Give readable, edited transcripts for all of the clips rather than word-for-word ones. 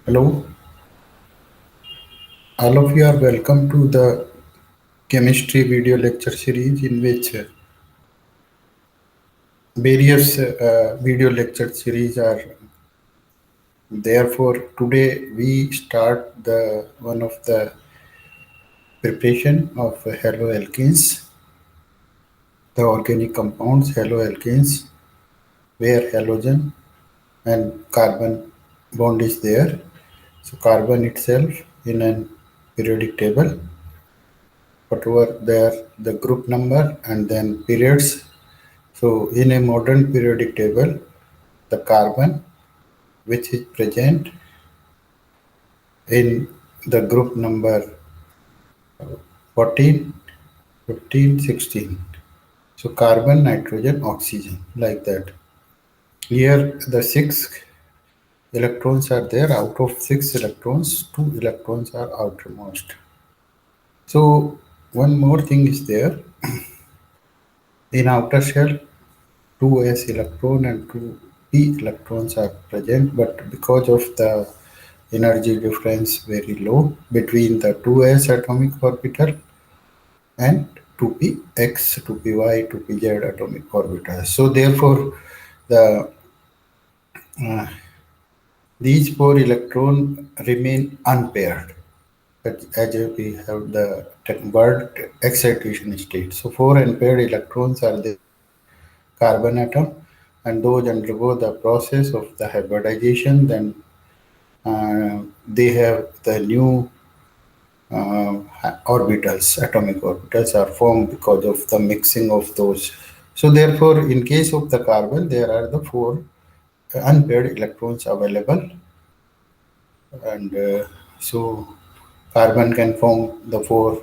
Hello, all of you are welcome to the chemistry video lecture series in which various video lecture series are therefore today we start the one of the preparation of haloalkanes, the organic compounds haloalkanes where halogen and carbon bond is there. So carbon itself in an periodic table, whatever there the group number and then periods. So in a modern periodic table, the carbon which is present in the group number 14, 15, 16. So carbon, nitrogen, oxygen, like that. Here the six electrons are there. Out of six electrons, two electrons are outermost. So one more thing is there. In outer shell, two s electron and two p electrons are present, but because of the energy difference very low between the 2s atomic orbital and 2px, 2py, 2pz atomic orbitals. So therefore, the uh, these four electrons remain unpaired as we have the word excitation state. So four unpaired electrons are there in carbon atom, and those undergo the process of the hybridization. Then they have the new orbitals, atomic orbitals are formed because of the mixing of those. So therefore, in case of the carbon, there are the four unpaired electrons available, and so carbon can form the four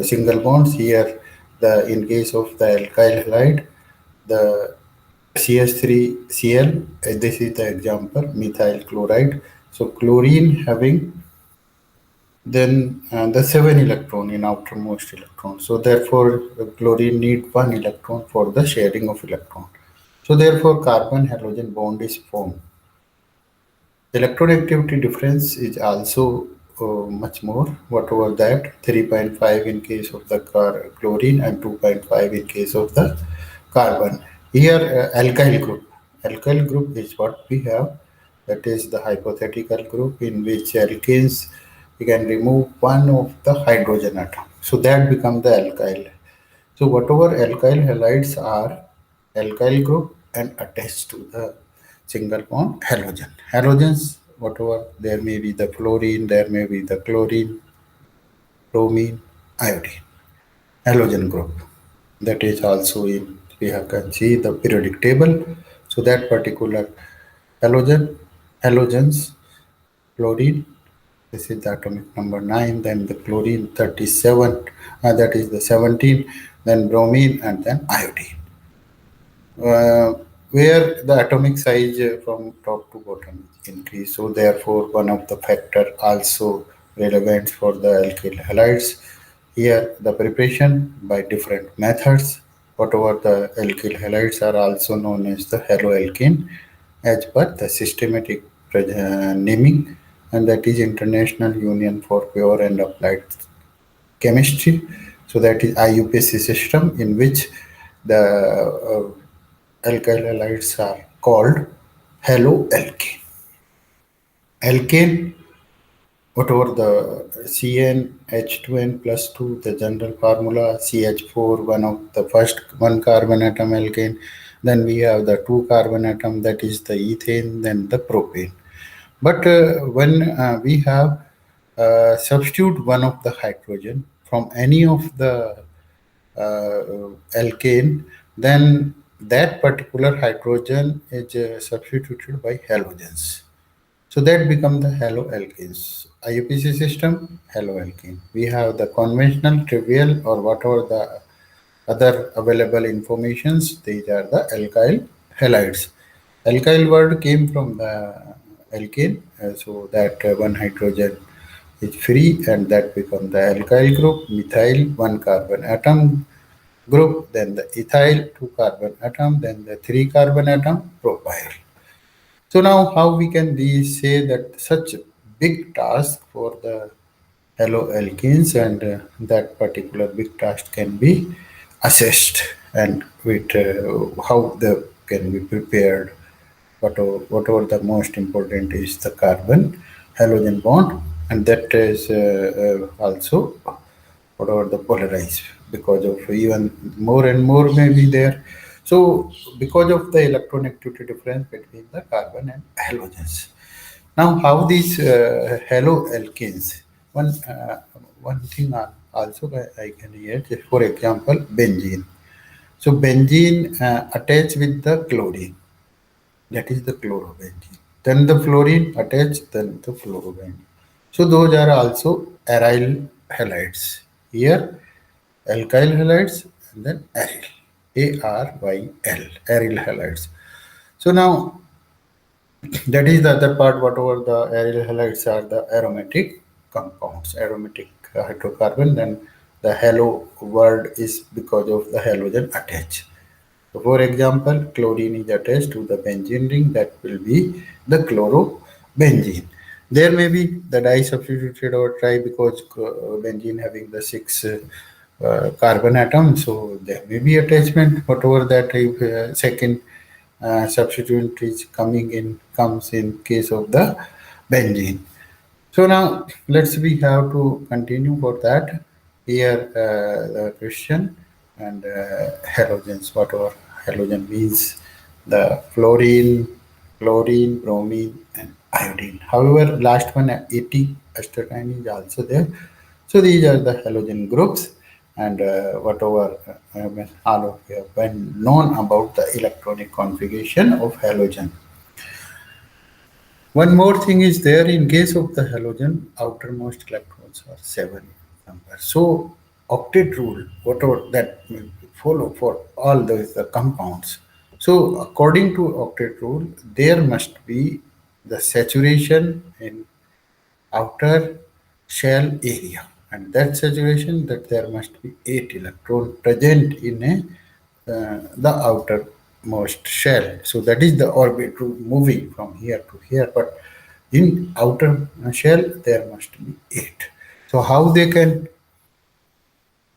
single bonds. Here, the in case of the alkyl halide, the CH3Cl, this is the example, methyl chloride. So chlorine having then the 7 electron in outermost electron. So therefore, chlorine need 1 electron for the sharing of electron. So therefore, carbon halogen bond is formed. Electronegativity difference is also much more. Whatever that 3.5 in case of the chlorine and 2.5 in case of the carbon. Here, alkyl group. Alkyl group is what we have. That is the hypothetical group in which alkanes we can remove one of the hydrogen atom. So that becomes the alkyl. So whatever alkyl halides are alkyl group and attached to the single bond halogen. Halogens, whatever there may be the fluorine, there may be the chlorine, bromine, iodine. Halogen group. That is also in we have can see the periodic table. So that particular halogens, fluorine, this is the atomic number 9, then the chlorine 37, that is the 17, then bromine, and then iodine. Where the atomic size from top to bottom is increased. So therefore, one of the factor also relevant for the alkyl halides. Here, the preparation by different methods. Whatever the alkyl halides are also known as the haloalkane as per the systematic naming, and that is International Union for Pure and Applied Chemistry. So that is IUPAC system in which the alkyl halides are called haloalkane. Alkane, whatever the CnH2n plus 2, the general formula CH4, one of the first one carbon atom alkane. Then we have the two carbon atom, that is the ethane, then the propane. But when we have substitute one of the hydrogen from any of the alkane, then that particular hydrogen is substituted by halogens. So that become the haloalkanes. IUPAC system, haloalkane. We have the conventional, trivial, or whatever the other available informations. These are the alkyl halides. Alkyl word came from the alkane, so that one hydrogen is free, and that become the alkyl group. Methyl, one carbon atom group, then the ethyl, two carbon atom, then the three carbon atom, propyl. So now how we can say that such big task for the haloalkenes, and that particular big task can be assessed, and with how they can be prepared. Whatever the most important is the carbon halogen bond, and that is also whatever the polarized, because of even more and more may be there. So because of the electronegativity difference between the carbon and halogens. Now, how these haloalkanes? One thing also I can hear, for example, benzene. So benzene attach with the chlorine, that is the chlorobenzene. Then the fluorine attached, then the fluorobenzene. So those are also aryl halides. Here, alkyl halides and then aryl. ARYL, aryl halides. So now that is the other part, whatever the aryl halides are the aromatic compounds, aromatic hydrocarbon, then the halo word is because of the halogen attached. So for example, chlorine is attached to the benzene ring, that will be the chlorobenzene. There may be the disubstituted or tri, because benzene having the six carbon atoms, so there may be attachment, whatever that if, second substituent is coming in, comes in case of the benzene. So now let's we have to continue for that. Here the question and halogens, whatever halogen means, the fluorine, chlorine, bromine, and iodine. However, last one, astatine is also there. So these are the halogen groups, and whatever all of you have been known about the electronic configuration of halogen. One more thing is there, in case of the halogen, outermost electrons are 7 number. So octet rule, whatever that will follow for all those compounds. So according to octet rule, there must be the saturation in outer shell area, and that saturation, that there must be 8 electron present in the outermost shell. So that is the orbit moving from here to here, but in outer shell there must be 8. So how they can,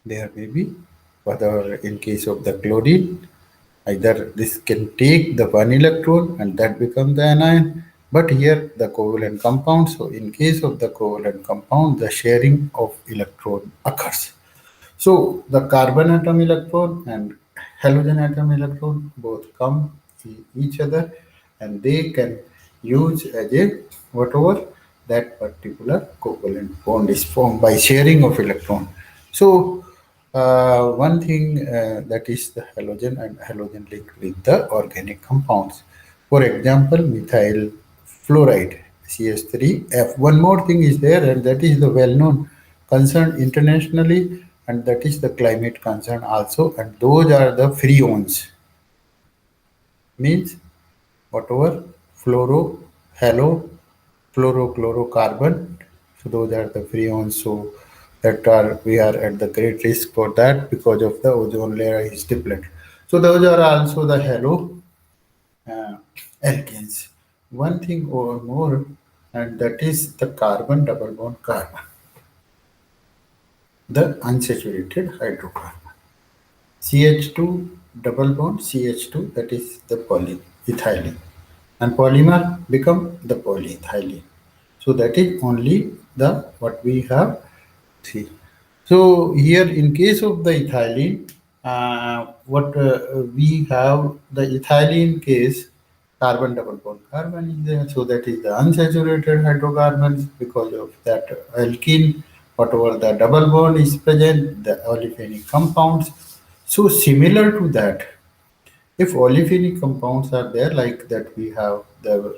there may be, whether in case of the chlorine, either this can take the one electron and that becomes the anion, but here the covalent compound. So in case of the covalent compound, the sharing of electron occurs. So the carbon atom electron and halogen atom electron both come to each other, and they can use as a whatever that particular covalent bond is formed by sharing of electron. So one thing that is the halogen and halogen linked with the organic compounds. For example, methyl fluoride CH3F. One more thing is there, and that is the well-known concern internationally, and that is the climate concern also. And those are the freons, means whatever fluoro, halo, fluorochlorocarbon. So those are the freons. So that are, we are at the great risk for that, because of the ozone layer is depleted. So those are also the halo uh, alkanes. One thing or more, and that is the carbon double bond carbon, the unsaturated hydrocarbon. CH2 double bond CH2, that is the polyethylene, and polymer become the polyethylene. So that is only the what we have. See, so here in case of the ethylene, what we have the ethylene case, carbon double bond carbon is there. So that is the unsaturated hydrocarbons, because of that alkene, whatever the double bond is present, the olefinic compounds. So similar to that, if olefinic compounds are there, like that we have the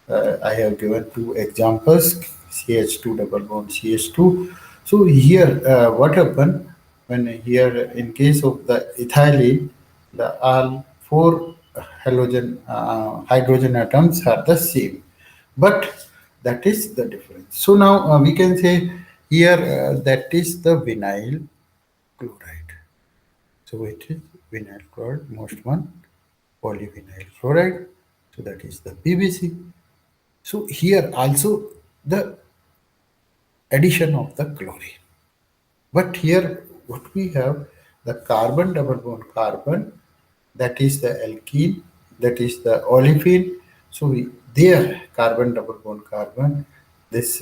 I have given two examples, CH2 double bond CH2. So here, what happened when here in case of the ethylene, the all four halogen hydrogen atoms are the same, but that is the difference. So now we can say here that is the vinyl chloride. So it is vinyl chloride, most one polyvinyl chloride. So that is the PVC. So here also the addition of the chlorine. But here, what we have, the carbon double bond carbon, that is the alkene, that is the olefin. So we, there, carbon double bond carbon, this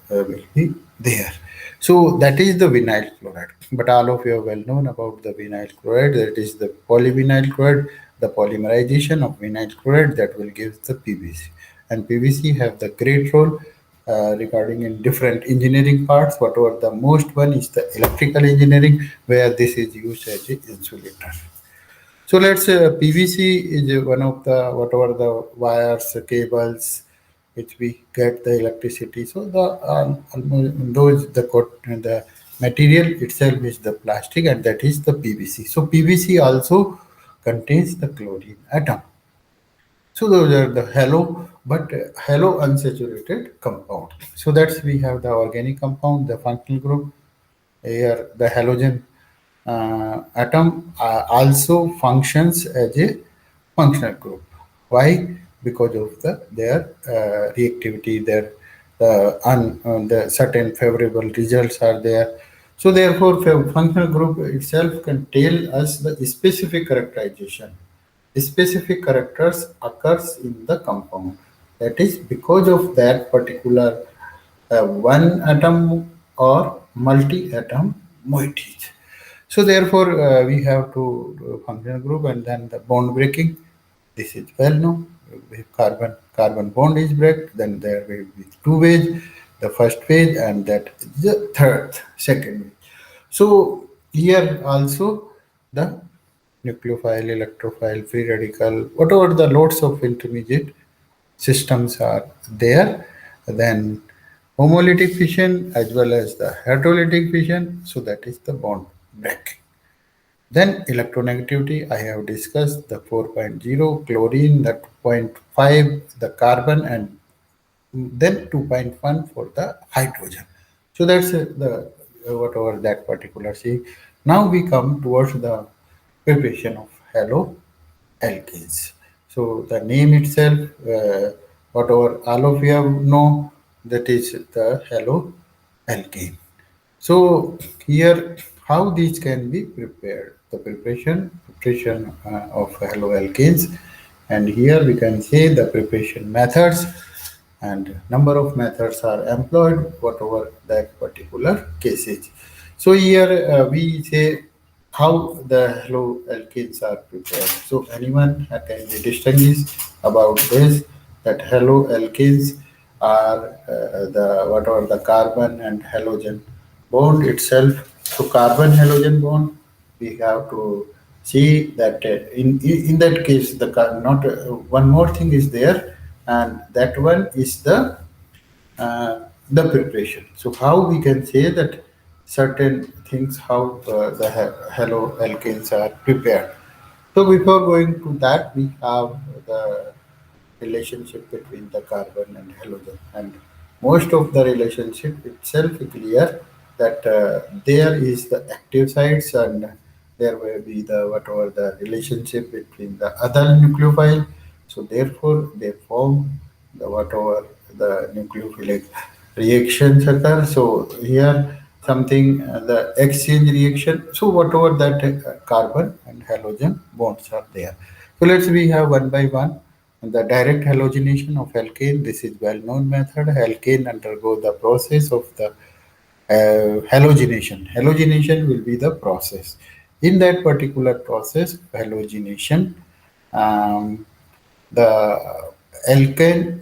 will be there. So that is the vinyl chloride. But all of you are well known about the vinyl chloride. That is the polyvinyl chloride, the polymerization of vinyl chloride that will give the PVC. And PVC have the great role regarding in different engineering parts. Whatever the most one is the electrical engineering, where this is used as an insulator. So let's PVC is one of the whatever the wires, cables, which we get the electricity. So the those the material itself is the plastic, and that is the PVC. So PVC also contains the chlorine atom. So those are the halo, but halo unsaturated compound. So that's we have the organic compound, the functional group. Here the halogen atom also functions as a functional group. Why? Because of their reactivity, their the certain favorable results are there. So therefore, functional group itself can tell us the specific characterization. Specific characters occurs in the compound. That is because of that particular one atom or multi-atom moiety. So therefore, we have to do functional group and then the bond breaking. This is well known. If carbon bond is break, then there will be two ways. The first phase and that is the second way. So here also the nucleophile, electrophile, free radical, whatever the loads of intermediate systems are there, then homolytic fission as well as the heterolytic fission, so that is the bond breaking. Then electronegativity, I have discussed the 4.0, chlorine, the 2.5, the carbon, and then 2.1 for the hydrogen. So that's the whatever that particular see. Now we come towards the preparation of haloalkanes. So the name itself, whatever all of you know, that is the haloalkane. So here, how these can be prepared? The preparation of haloalkanes, and here we can say the preparation methods, and number of methods are employed, whatever that particular case is. So here we say how the haloalkanes are prepared. So anyone can be distinguished about this, that haloalkanes are the whatever the carbon and halogen bond itself. So carbon halogen bond, we have to see that in that case the not one more thing is there, and that one is the preparation. So how we can say that certain things how the haloalkanes are prepared. So before going to that, we have the relationship between the carbon and halogen, and most of the relationship itself is clear that there is the active sites, and there will be the whatever the relationship between the other nucleophile. So therefore they form the whatever the nucleophilic reactions occur. So here something the exchange reaction. So whatever that carbon and halogen bonds are there. So let's we have one by one. The direct halogenation of alkane, this is well-known method. Alkane undergo the process of the halogenation. Halogenation will be the process. In that particular process, halogenation, um, the alkane,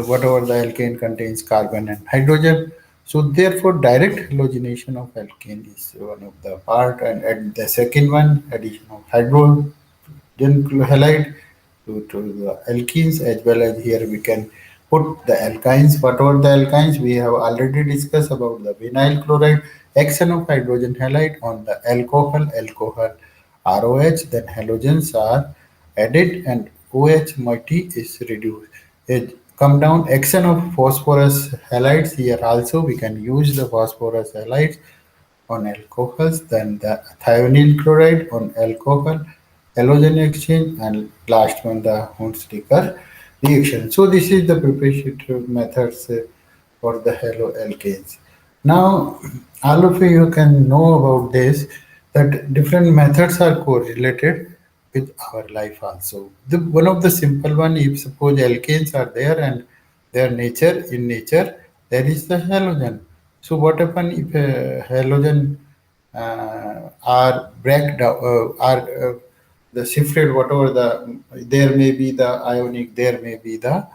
whatever the alkane contains carbon and hydrogen. So therefore, direct halogenation of alkane is one of the part, and the second one, addition of hydrogen halide to the alkenes, as well as here we can put the alkynes. Whatever the alkynes we have already discussed about the vinyl chloride, action of hydrogen halide on the alcohol ROH, then halogens are added and OH moiety is reduced. It come down action of phosphorus halides, here also we can use the phosphorus halides on alcohols, then the thionyl chloride on alcohol, halogen exchange, and last one the Hunsaker reaction. So this is the preparation methods or the haloalkanes. Now, all of you can know about this that different methods are correlated with our life also. One of the simple one, if suppose alkanes are there and their nature in nature, there is the halogen. So what happen if halogen are break down, are the shifted, whatever there may be the ionic, there may be the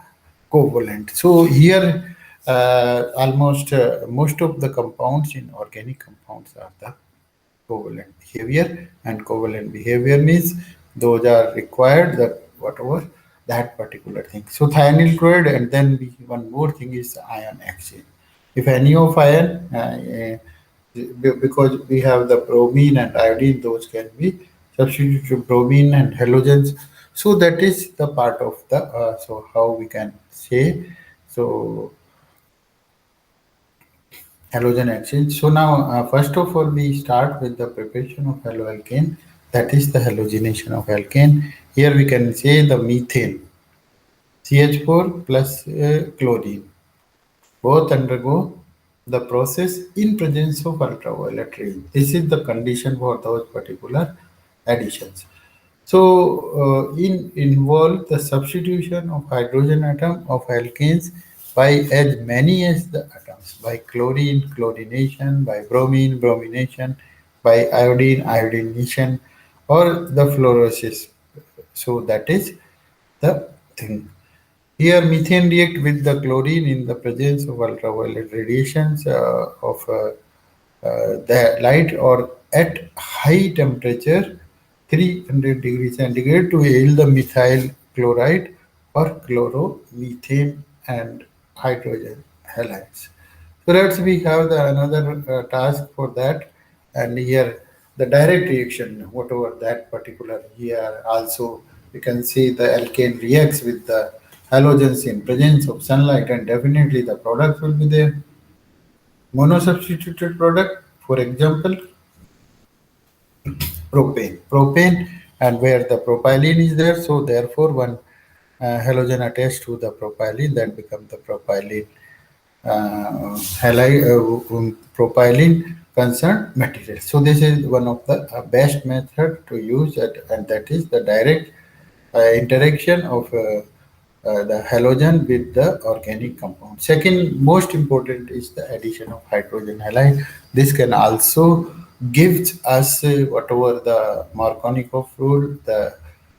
covalent. So here, almost most of the compounds in organic compounds are the covalent behavior, and covalent behavior means those are required that whatever that particular thing. So thionyl chloride, and then one more thing is ion exchange. If any of ion, because we have the bromine and iodine, those can be substituted to bromine and halogens. So that is the part of the so how we can say so halogen exchange. So now, first of all, we start with the preparation of haloalkane. That is the halogenation of alkane. Here we can say the methane, CH4 plus chlorine. Both undergo the process in presence of ultraviolet rays. This is the condition for those particular additions. So, in involve the substitution of hydrogen atom of alkanes by as many as the atoms, by chlorine, chlorination, by bromine, bromination, by iodine, iodination, or the fluorosis. So that is the thing. Here, methane react with the chlorine in the presence of ultraviolet radiations of the light or at high temperature 300 degrees centigrade to yield the methyl chloride or chloromethane and hydrogen halides. So let's we have the another task for that, and here the direct reaction, whatever that particular here also you can see the alkane reacts with the halogens in presence of sunlight, and definitely the product will be there. Monosubstituted product, for example, propane, and where the propylene is there, so therefore one halogen attached to the propylene, that becomes the propylene propylene concerned material. So this is one of the best method to use it, and that is the direct interaction of the halogen with the organic compound. Second most important is the addition of hydrogen halide. This can also give us whatever the Markovnikov rule, the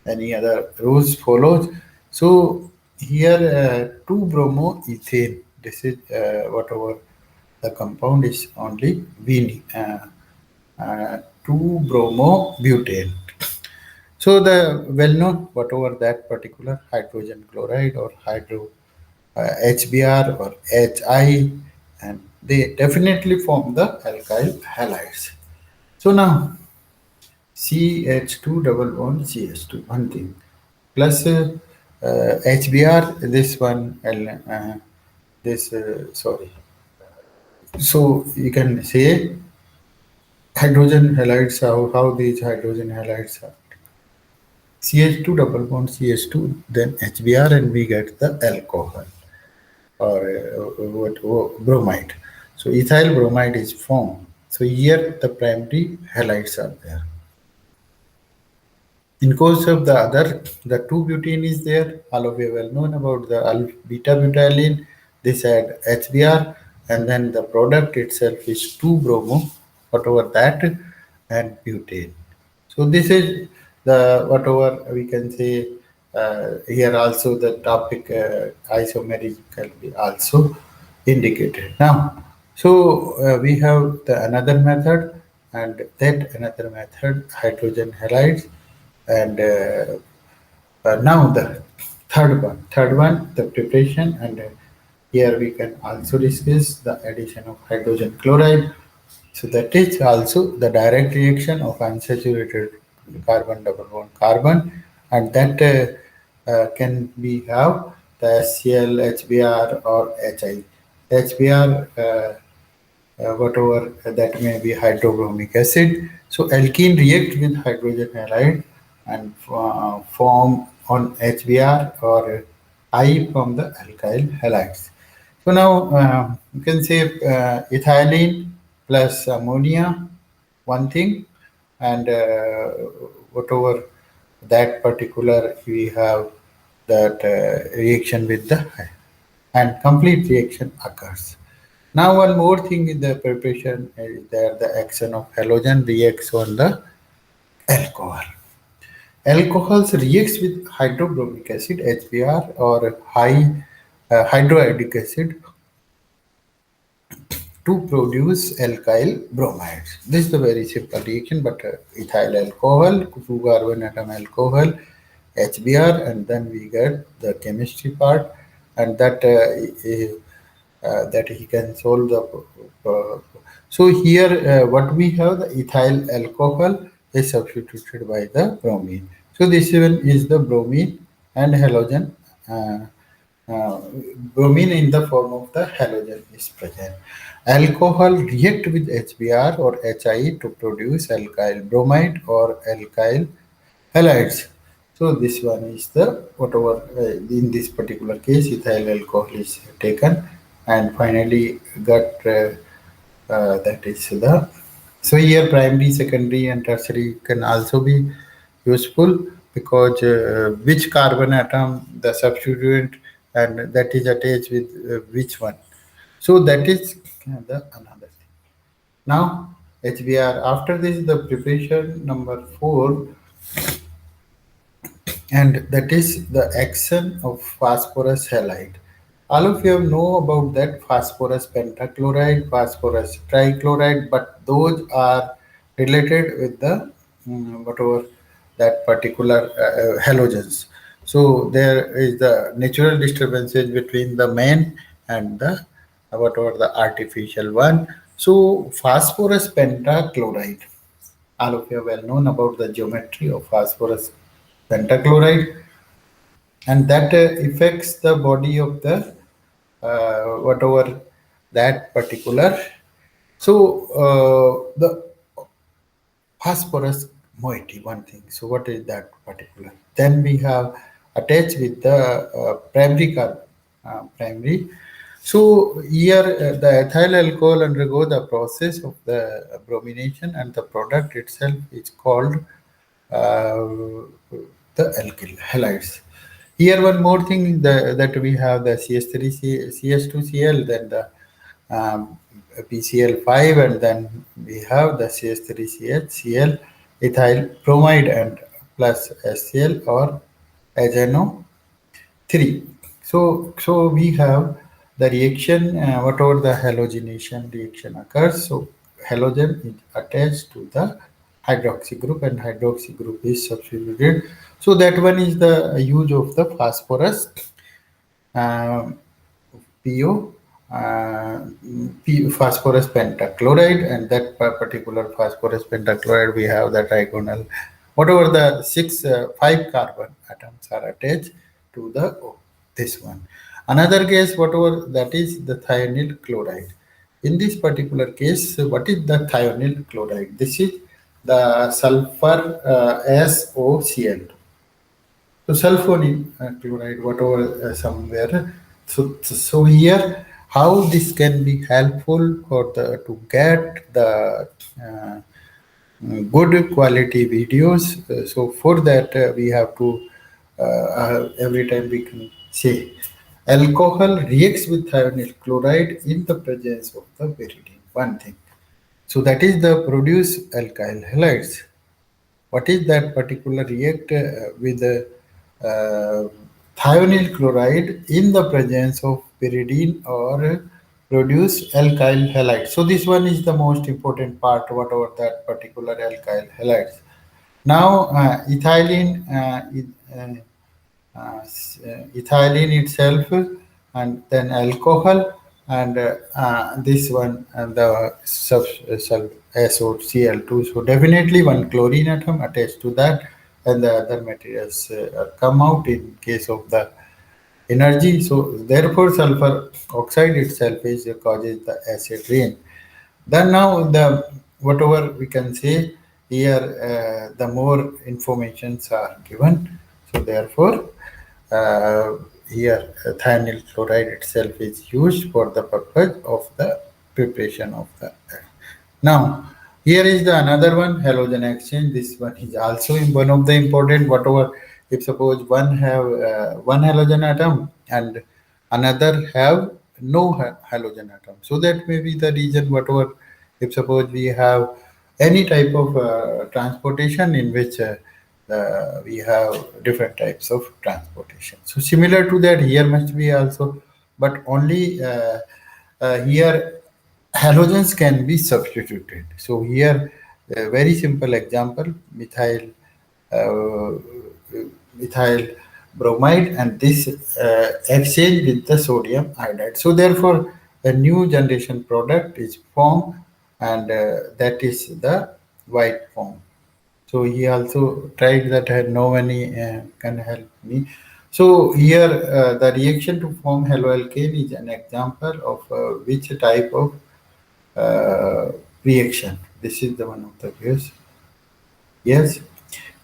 any other rules follows. So here 2-bromoethane. This is whatever the compound is only 2-bromobutane. So the well-known whatever that particular hydrogen chloride or hydro HBr or HI, and they definitely form the alkyl halides. So now CH2 double bond CH2, one thing, plus HBr, this one this sorry. So you can say hydrogen halides, how these hydrogen halides are. CH2 double bond CH2, then HBr, and we get the alcohol or bromide. So ethyl bromide is formed. So here the primary halides are there. In course of the other, the 2-butene is there. All of you well known about the beta butylene. This had HBr, and then the product itself is 2-bromo, whatever that, and butane. So this is the whatever we can say here also the topic isomerism can be also indicated. Now, so we have the another method, and that another method hydrogen halides, and now the third one the preparation, and here we can also discuss the addition of hydrogen chloride. So that is also the direct reaction of unsaturated carbon double bond carbon, and that can be have the HCl, HBr, or HI. HBr, whatever that may be hydrobromic acid. So alkene react with hydrogen halide and form on HBr or I from the alkyl halides. So now you can say ethylene plus ammonia, one thing, and whatever that particular we have that reaction with the and complete reaction occurs. Now one more thing in the preparation is there the action of halogen reacts on the alcohol. Alcohols reacts with hydrobromic acid HBr or high hydroiodic acid to produce alkyl bromides. This is a very simple reaction, but ethyl alcohol, two carbon atom alcohol, HBr, and then we get the chemistry part, and that he can solve the. Uh, so here, what we have the ethyl alcohol is substituted by the bromine. So this one is the bromine and halogen. Uh, uh, Bromine in the form of the halogen is present. Alcohol react with HBr or HI to produce alkyl bromide or alkyl halides. So this one is the whatever in this particular case ethyl alcohol is taken and finally got that is the so here primary, secondary, and tertiary can also be useful because which carbon atom the substituent and that is attached with which one. So that is the another thing. Now HBr after this the preparation number 4 and that is the action of phosphorus halide. All of you know about that phosphorus pentachloride, phosphorus trichloride, but those are related with the whatever that particular halogens. So there is the natural disturbances between the main and the whatever the artificial one. So phosphorus pentachloride all of you are well known about the geometry of phosphorus pentachloride, and that affects the body of the whatever that particular. So the phosphorus moiety, one thing. So what is that particular? Then we have attached with the primary carbon, primary. So here the ethyl alcohol undergo the process of the bromination and the product itself is called uh, the alkyl halides. Here one more thing that we have the CS3 CS2Cl, then the PCl5, and then we have the CS3CH Cl ethyl bromide and plus HCl or HNO3. So we have the reaction, whatever the halogenation reaction occurs. So halogen is attached to the hydroxy group and hydroxy group is substituted. So that one is the use of the phosphorus um, PO, phosphorus pentachloride, and that particular phosphorus pentachloride we have the trigonal, whatever the five carbon atoms are attached to the this one. Another case, whatever that is the thionyl chloride. In this particular case, what is the thionyl chloride? This is the sulfur SOCl. So sulfonyl chloride, whatever somewhere. So here, how this can be helpful for the to get the good quality videos. So for that, we have to every time we can say alcohol reacts with thionyl chloride in the presence of the pyridine. One thing. So that is the produce alkyl halides. What is that particular react with thionyl chloride in the presence of pyridine or produce alkyl halide. So this one is the most important part, whatever that particular alkyl halides. Now ethylene itself and then alcohol and this one and the SOCl2. So definitely one chlorine atom attached to that and the other materials come out in case of the energy. So therefore sulfur oxide itself is causes the acid rain. Then now the whatever we can say here, the more informations are given. So therefore, uh, here thionyl chloride itself is used for the purpose of the preparation of the. Now, here is the another one, halogen exchange. This one is also one of the important. Whatever, if suppose one have one halogen atom and another have no halogen atom, so that may be the reason. Whatever, if suppose we have any type of transportation in which we have different types of transportation. So similar to that, here must be also, but only here halogens can be substituted. So here, a very simple example: uh, methyl bromide, and this exchange with the sodium iodide. So therefore, a new generation product is formed, and that is the white form. So he also tried that no one can help me. So here the reaction to form haloalkane is an example of which type of uh, reaction. This is the one of the case. Yes,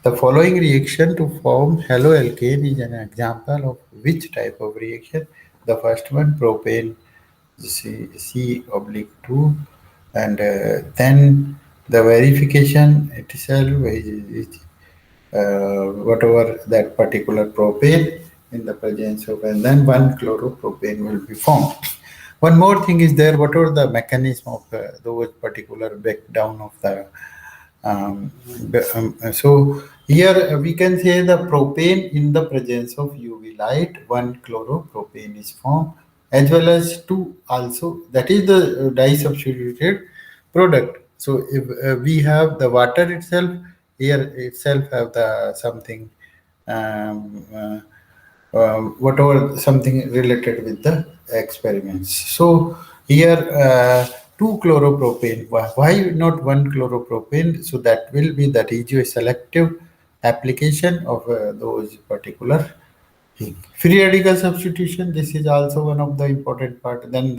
the following reaction to form haloalkane is an example of which type of reaction. The first one, propane C oblique 2, and then the verification itself is whatever that particular propane in the presence of, and then one chloropropane will be formed. One more thing is there, whatever the mechanism of those particular breakdown of the so here we can say the propane in the presence of UV light, one chloropropane is formed, as well as two also, that is the disubstituted product. So if we have the water itself, here itself have the something um, whatever something related with the experiments. So here two chloropropane. Why not one chloropropane? So that will be the regioselective application of those particular thing. Free radical substitution. This is also one of the important part. Then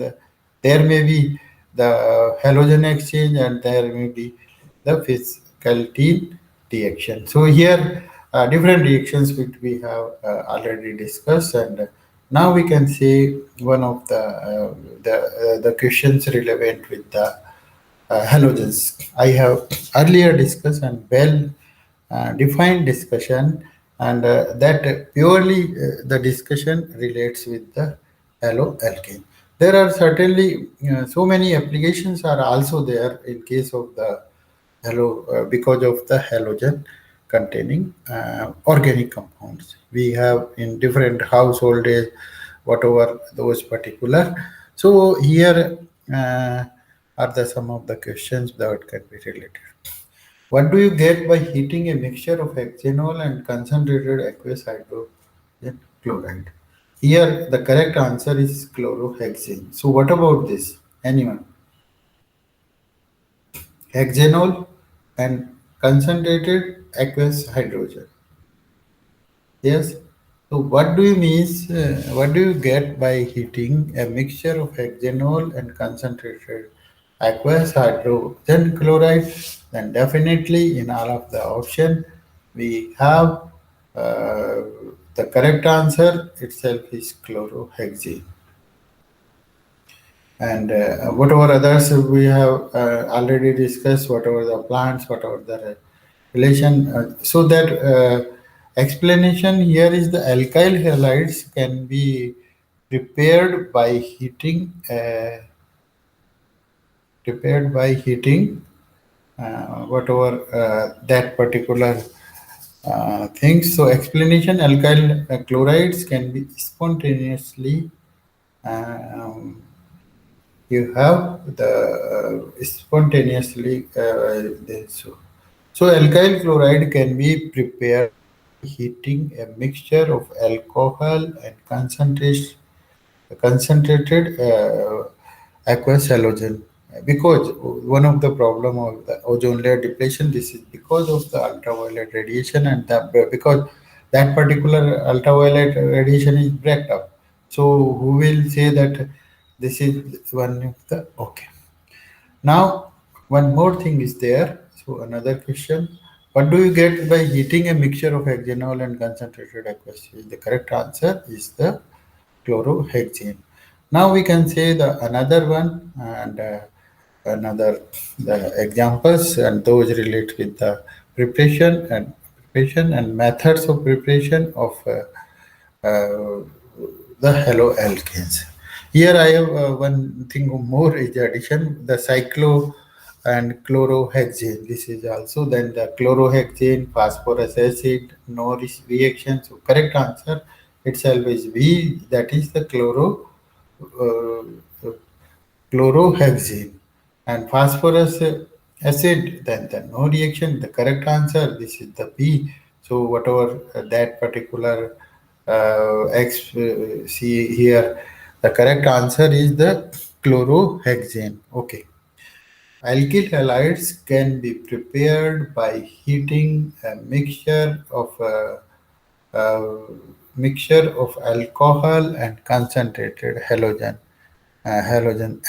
there may be the halogen exchange, and there may be the physicality reaction. So here different reactions which we have already discussed, and now we can see one of the questions relevant with the halogens. I have earlier discussed and well defined discussion, and that purely the discussion relates with the haloalkane. There are certainly so many applications are also there in case of the because of the halogen containing organic compounds. We have in different households, whatever those particular. So here are the some of the questions that can be related. What do you get by heating a mixture of hexanol and concentrated aqueous hydrogen chloride? Here, the correct answer is chlorohexane. So, what about this? Anyone? Hexanol and concentrated aqueous hydrogen. Yes. So, what do you means? What do you get by heating a mixture of hexanol and concentrated aqueous hydrogen chloride? Then definitely in all of the option we have uh, the correct answer itself is chlorohexane. And whatever others we have already discussed, whatever the plants, whatever the relation, so that explanation here is the alkyl halides can be prepared by heating whatever that particular things. So explanation: alkyl chlorides can be spontaneously um, you have the spontaneously so alkyl chloride can be prepared heating a mixture of alcohol and concentrated aqueous halogen, because one of the problem of the ozone layer depletion, this is because of the ultraviolet radiation, and because that particular ultraviolet radiation is break up. So who will say that this is one of the okay. Now one more thing is there. So another question: what do you get by heating a mixture of hexanol and concentrated aqueous? The correct answer is the chlorohexane. Now we can say the another one and another the examples and those relate with the preparation and methods of preparation of uh, the haloalkanes. Here I have one thing more is the addition the cyclo and chlorohexane. This is also then the chlorohexane, phosphorus acid, no reaction. So correct answer itself is B. That is the chlorohexane and phosphorus acid. Then the no reaction. The correct answer. This is the B. So whatever that particular see here, the correct answer is the chlorohexane. Okay. Alkyl halides can be prepared by heating a uh, mixture of alcohol and concentrated halogen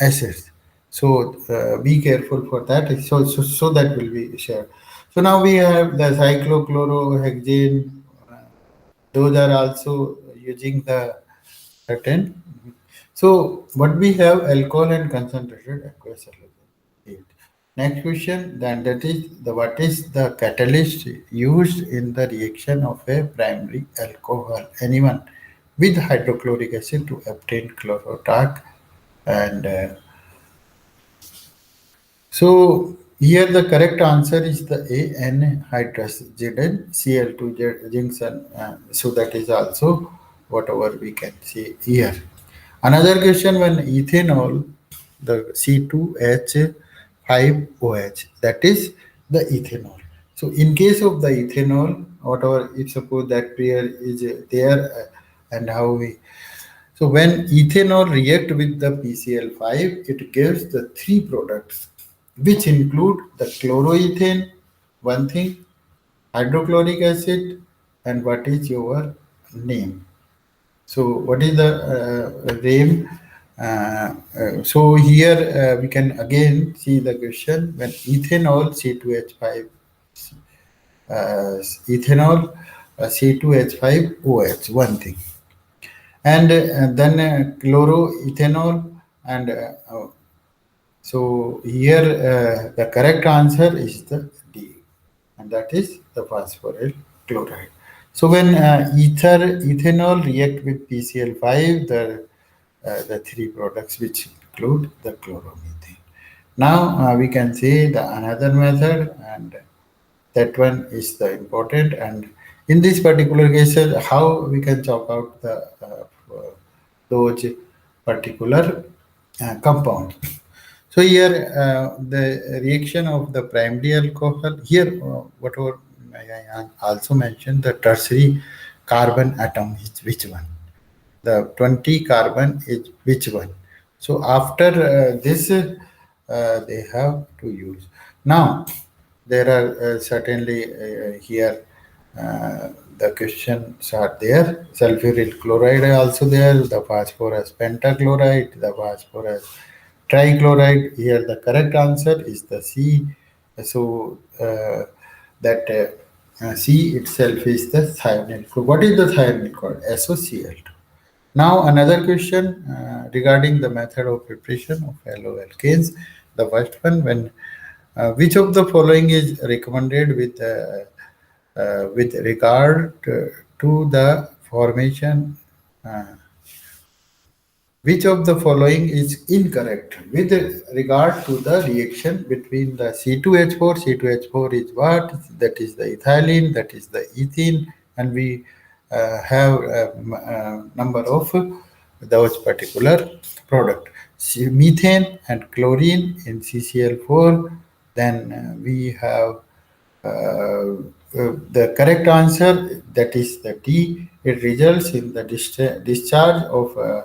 acids. So be careful for that. So that will be shared. So now we have the cyclochlorohexane. Those are also using the certain. So what we have alcohol and concentrated aqueous halogen. Next question, then that is the what is the catalyst used in the reaction of a primary alcohol? Anyone with hydrochloric acid to obtain chlorotarc and so here the correct answer is the A N hydrazine Cl2 junction. So that is also whatever we can see here. Another question when ethanol, the C2H5OH, that is the ethanol. So in case of the ethanol, whatever if suppose that pair is there and how we so when ethanol react with the PCl5, it gives the three products, which include the chloroethane, one thing, hydrochloric acid, and what is your name. So what is the name? So here we can again see the question when ethanol C2H5 ethanol C2H5OH one thing and then chloroethanol and so here the correct answer is the D and that is the phosphoryl chloride. So when ethanol react with PCl5 the three products which include the chloromethane. Now we can see the another method and that one is the important and in this particular case how we can chalk out the those particular compounds. So here the reaction of the primary alcohol here whatever I also mentioned the tertiary carbon atom is which one the 20 carbon is which one. So after this they have to use now there are certainly here the questions are there. Sulfuryl chloride also there, the phosphorus pentachloride, the phosphorus trichloride. Here the correct answer is the C. So that C itself is the thionyl chloride. What is the thionyl chloride? SOCl2. Now another question regarding the method of preparation of haloalkanes. The first one when which of the following is recommended with regard to the formation? Uh, which of the following is incorrect with regard to the reaction between the C2H4? C2H4 is what? That is the ethylene, that is the ethene, and we have a number of those particular product. Methane and chlorine in CCl4. Then we have the correct answer that is the D. It results in the discharge uh,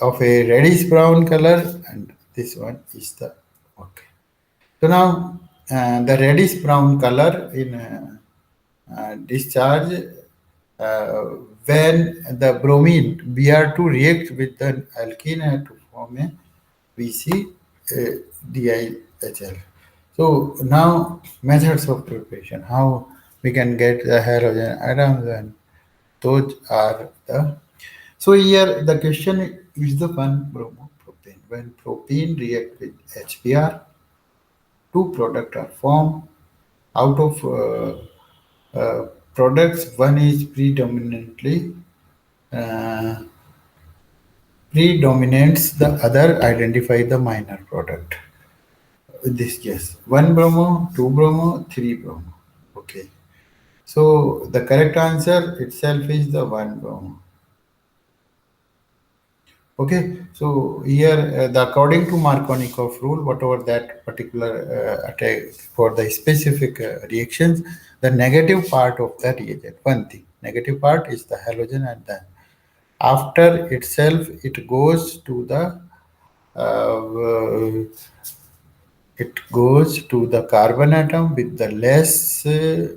of a reddish brown color, and this one is the okay. So now the reddish brown color in discharge uh, when the bromine Br2 react with the alkene to form a VC DiHL. So now methods of preparation, how we can get the halogen atoms and Those are the. So here the question is the one bromopropane. When propane react with HBr, two products are formed. Out of products, one is uh, predominates the other. Identify the minor product. This yes, one bromo, two bromo, three bromo. Okay. So the correct answer itself is the one bromo. Okay, so here, according to Markovnikov rule, whatever that particular attack for the specific reactions, the negative part of the reagent, one thing, negative part is the halogen, and then after itself it goes to the it goes to the carbon atom with the less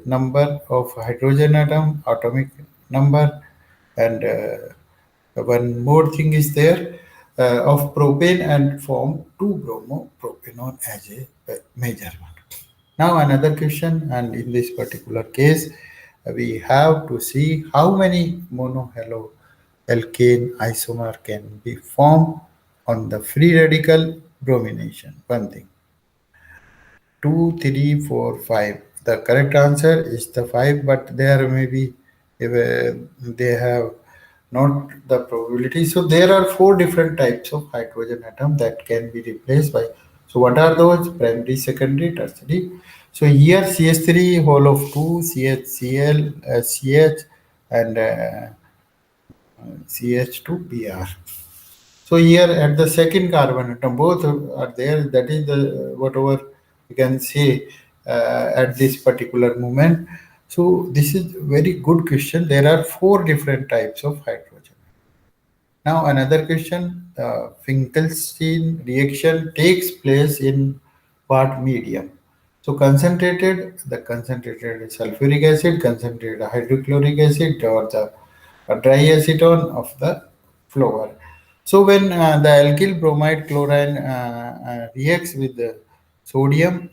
number of hydrogen atom, atomic number, and one more thing is there of propane and form 2-bromopropanone as a major one. Now another question, and in this particular case, we have to see how many monohalo alkane isomer can be formed on the free radical bromination. One thing. Two, three, four, five. The correct answer is the five, but there may be if, they have not the probability. So there are four different types of hydrogen atom that can be replaced by. So what are those? Primary, secondary, tertiary. So here CH3 whole of 2, CHCl, CH, and CH2Br. So here at the second carbon atom, both are there. That is the whatever you can say at this particular moment. So this is very good question. There are four different types of hydrogen. Now another question: the Finkelstein reaction takes place in what medium? So the concentrated sulfuric acid, concentrated hydrochloric acid, or the dry acetone of the flower. So when the alkyl bromide chlorine reacts with the sodium,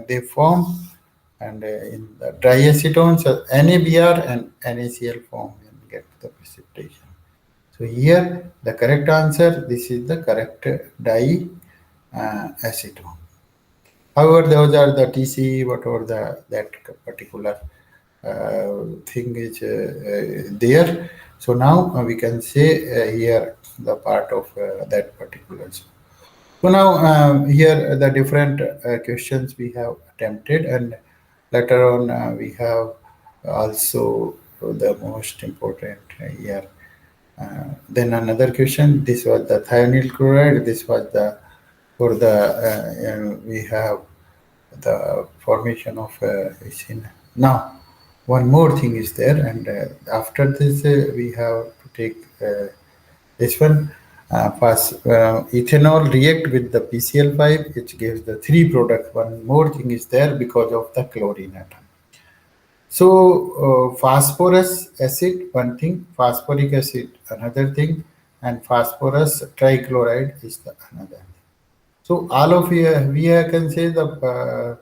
they form, and in the dry acetones, NaBr and NaCl form and get the precipitation. So here the correct answer, this is the correct di acetone. However, those are the TC, whatever that particular thing is there. So now we can say here the part of that particular. So now here the different questions we have attempted, and later on we have also the most important here. Then another question. This was the thionyl chloride. This was the for the we have the formation of echin. Now, one more thing is there, and after this, we have to take this one. Ethanol react with the PCl5, which gives the three product. One more thing is there because of the chlorine atom. So, phosphorus acid, one thing, phosphoric acid, another thing, and phosphorus trichloride is the another. So all of you, we can say the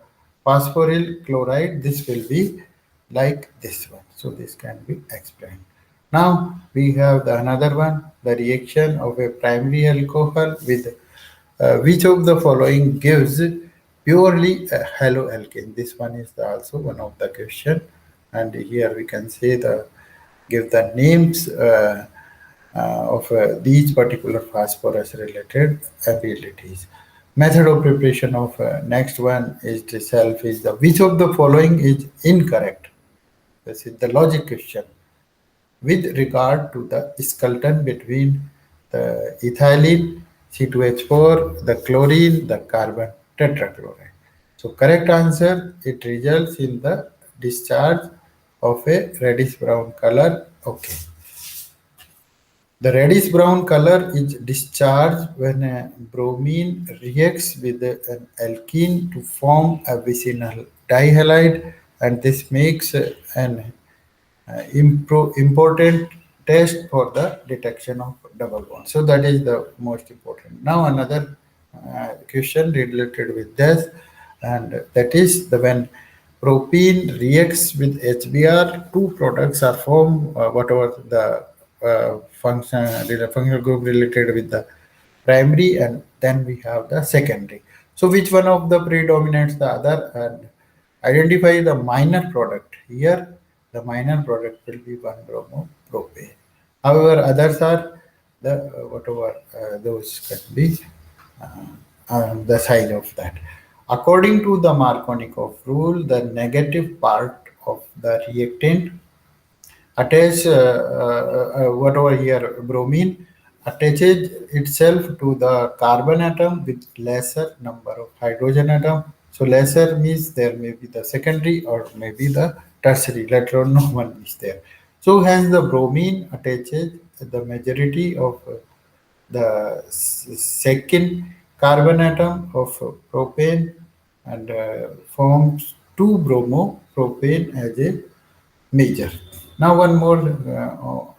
phosphoryl chloride, this will be like this one. So this can be explained. Now we have the another one, the reaction of a primary alcohol with which of the following gives purely a haloalkane. This one is also one of the question, and here we can say the give the names of these particular phosphorus related abilities. Method of preparation of next one is the self is the which of the following is incorrect. This is the logic question with regard to the skeleton between the ethylene, C2H4, the chlorine, the carbon tetrachloride. So correct answer, it results in the discharge of a reddish brown color. Okay. The reddish brown color is discharged when a bromine reacts with an alkene to form a vicinal dihalide, and this makes an important test for the detection of double bond. So that is the most important. Now another question related with this, and that is the when propene reacts with HBr, two products are formed, whatever the the functional group related with the primary, and then we have the secondary. So which one of the predominates the other, and identify the minor product. Here the minor product will be 1 bromo propane. However, others are the whatever those can be the size of that. According to the Markovnikov rule, the negative part of the reactant attach whatever here bromine attaches itself to the carbon atom with lesser number of hydrogen atom. So lesser means there may be the secondary or maybe the tertiary. Later on, no one is there. So hence the bromine attaches the majority of the second carbon atom of propane and forms 2 bromo propane as a major. Now one more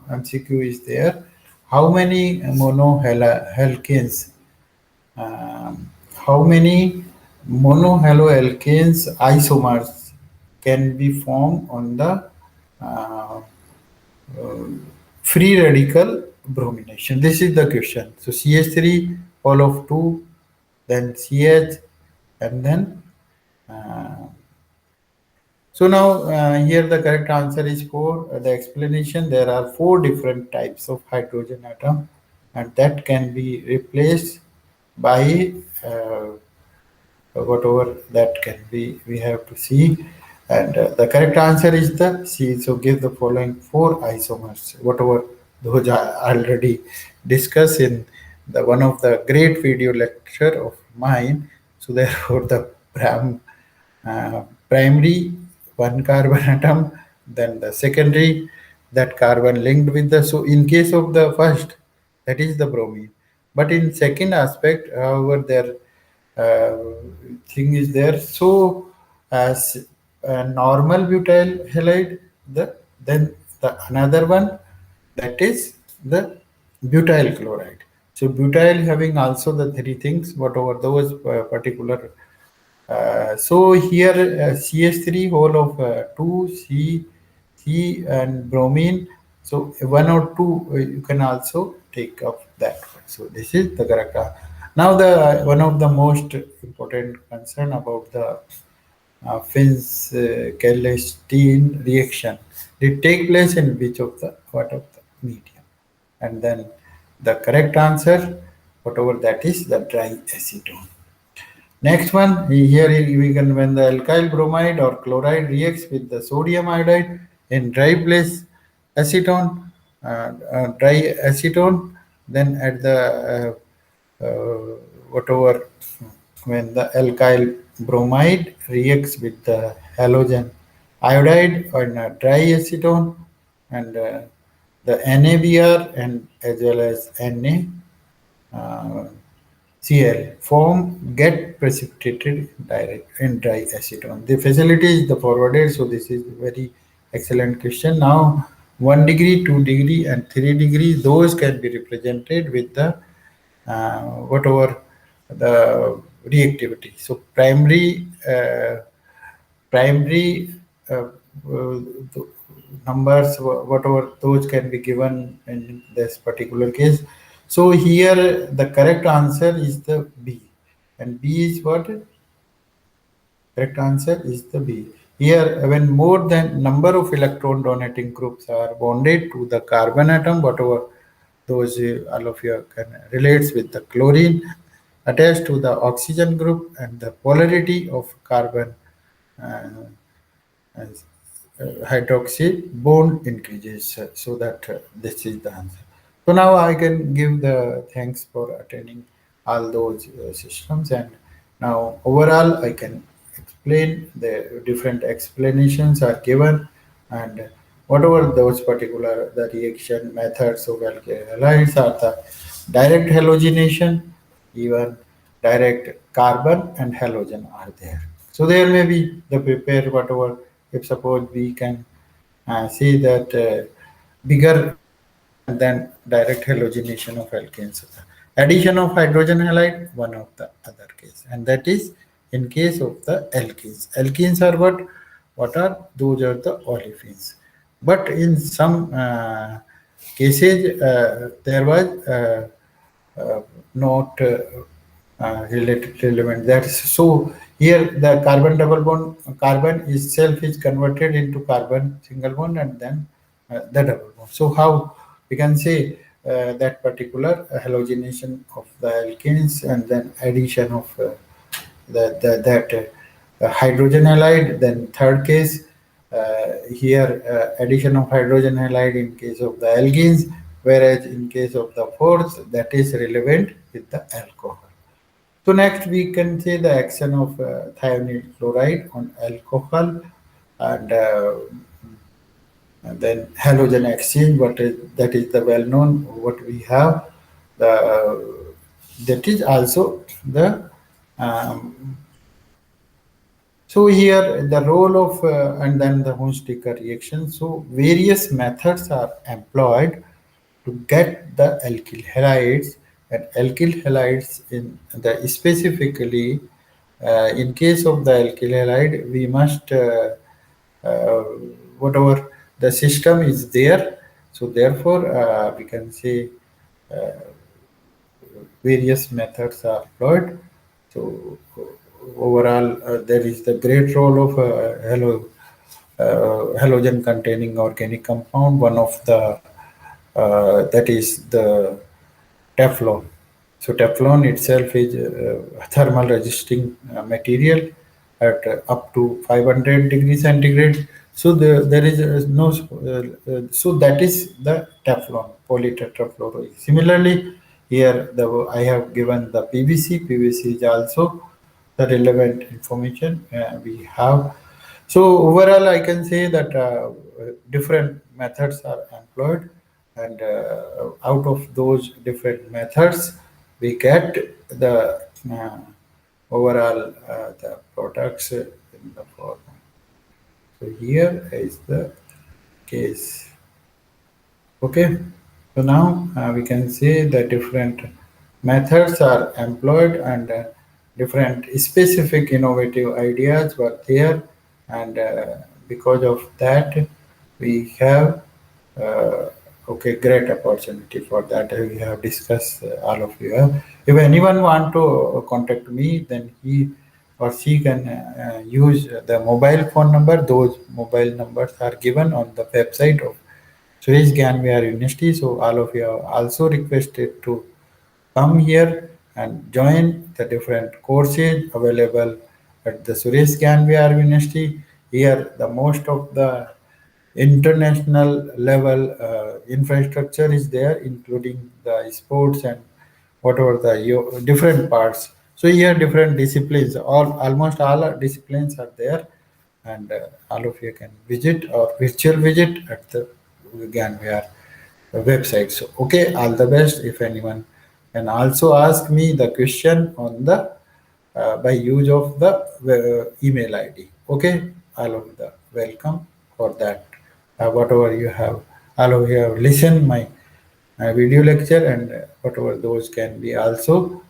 MCQ is there. How many monohaloalkanes? How many monohaloalkanes isomers can be formed on the uh, free radical bromination? This is the question. So CH3, all of 2, then CH, and then so now here the correct answer is 4. The explanation, there are 4 different types of hydrogen atom, and that can be replaced by whatever that can be, we have to see. And the correct answer is the C. So give the following 4 isomers, whatever those are already discussed in the one of the great video lecture of mine. So therefore the primary 1 carbon atom, then the secondary, that carbon linked with the, so in case of the first, that is the bromine. But in second aspect, however, there uh, thing is there. So as a normal butyl halide, then the another one, that is the butyl chloride. So butyl having also the 3 things, whatever those particular so here CH3 whole of 2 C and bromine. So 1 or 2 you can also take of that one. So this is the correct. Now the one of the most important concern about the Finn's Celestine reaction. It take place in which of the what of the medium, and then the correct answer, whatever that is, the dry acetone. Next one, here we can, when the alkyl bromide or chloride reacts with the sodium iodide in dry place dry acetone, then at the whatever, when the alkyl bromide reacts with the halogen iodide or dry acetone, and the NaBr and as well as Na Cl form get precipitated in dry acetone. The facility is the forwarded, so this is very excellent question. Now 1 degree, 2 degree, and 3 degree, those can be represented with the whatever the reactivity. So primary numbers, whatever those can be given in this particular case. So here the correct answer is the B, and B is what? Correct answer is the B. Here, when more than number of electron donating groups are bonded to the carbon atom, whatever those all of you can relates with the chlorine attached to the oxygen group, and the polarity of carbon uh, as, hydroxy bond increases. So that this is the answer. So now I can give the thanks for attending all those systems, and now overall I can explain the different explanations are given, and whatever those particular the reaction methods of alkyl halides are the direct halogenation, even direct carbon and halogen are there. So there may be the prepare whatever, if suppose we can say that bigger and then direct halogenation of alkanes. Addition of hydrogen halide, one of the other case, and that is in case of the alkenes. Alkenes are what? What are those? Are the olefins. But in some cases, there was not related element. That's so here the carbon double bond carbon itself is converted into carbon single bond and then the double bond. So how we can say that particular halogenation of the alkenes and then addition of that hydrogen halide. Then third case, here addition of hydrogen halide in case of the alkenes, whereas in case of the fourth, that is relevant with the alcohol. So next we can say the action of thionyl chloride on alcohol and then halogen exchange. What is that is the well known what we have. The that is also the um, so here the role of and then the Hunsaker reaction. So various methods are employed to get the alkyl halides and alkyl halides in the specifically in case of the alkyl halide we must uh, whatever the system is there. So therefore we can say various methods are employed. So overall, there is the great role of halogen containing organic compound. One of the that is the Teflon. So Teflon itself is a thermal resisting material at up to 500 degrees centigrade. So there is no, so that is the Teflon, polytetrafluoride. Similarly, here I have given the PVC. PVC is also the relevant information we have. So overall, I can say that different methods are employed, and out of those different methods, we get the overall the products in the form. So here is the case. Okay, so now we can say the different methods are employed and different specific innovative ideas were there, and because of that, we have okay great opportunity for that. We have discussed all of you. If anyone want to contact me, then he or she can use the mobile phone number. Those mobile numbers are given on the website of Suresh Ganviar University. So all of you are also requested to come here and join the different courses available at the Suresh Ganviar University. Here, the most of the international level infrastructure is there, including the sports and whatever the different parts. So here, different disciplines, almost all disciplines are there, and all of you can visit or virtual visit at the Ganviar website. So, okay, all the best. If anyone can also ask me the question on the by use of the email ID. Okay, all of the welcome for that. Whatever you have, all of you have listened my video lecture, and whatever those can be also